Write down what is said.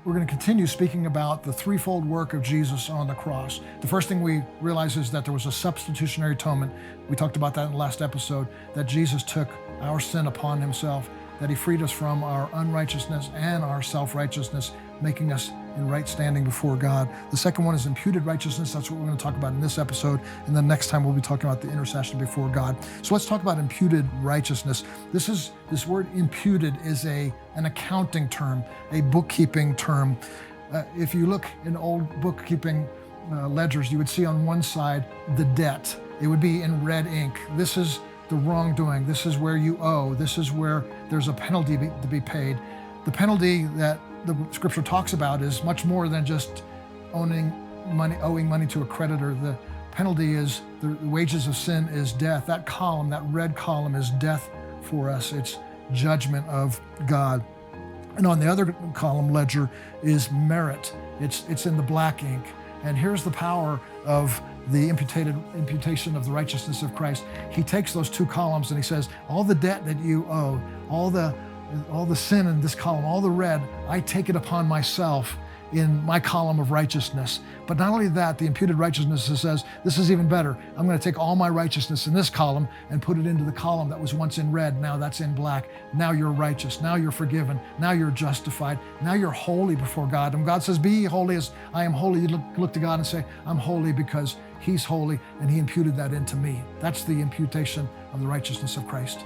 we're going to continue speaking about the threefold work of Jesus on the cross. The first thing we realize is that there was a substitutionary atonement. We talked about that in the last episode, that Jesus took our sin upon himself, that he freed us from our unrighteousness and our self-righteousness, making us in right standing before God. The second one is imputed righteousness. That's what we're going to talk about in this episode. And then next time we'll be talking about the intercession before God. So let's talk about imputed righteousness. This word imputed is an accounting term, a bookkeeping term. If you look in old bookkeeping ledgers, you would see on one side the debt. It would be in red ink. This is the wrongdoing. This is where you owe. This is where there's a penalty to be paid. The penalty that the scripture talks about is much more than just owing money to a creditor. The penalty is the wages of sin is death. That column, that red column, is death for us. It's judgment of God. And on the other column ledger is merit. It's in the black ink. And here's the power of the imputation of the righteousness of Christ. He takes those two columns and he says, all the debt that you owe, all the sin in this column, all the red, I take it upon myself in my column of righteousness. But not only that, the imputed righteousness says, this is even better. I'm going to take all my righteousness in this column and put it into the column that was once in red. Now that's in black. Now you're righteous. Now you're forgiven. Now you're justified. Now you're holy before God. And God says, be ye holy as I am holy. You look to God and say, I'm holy because he's holy, and he imputed that into me. That's the imputation of the righteousness of Christ.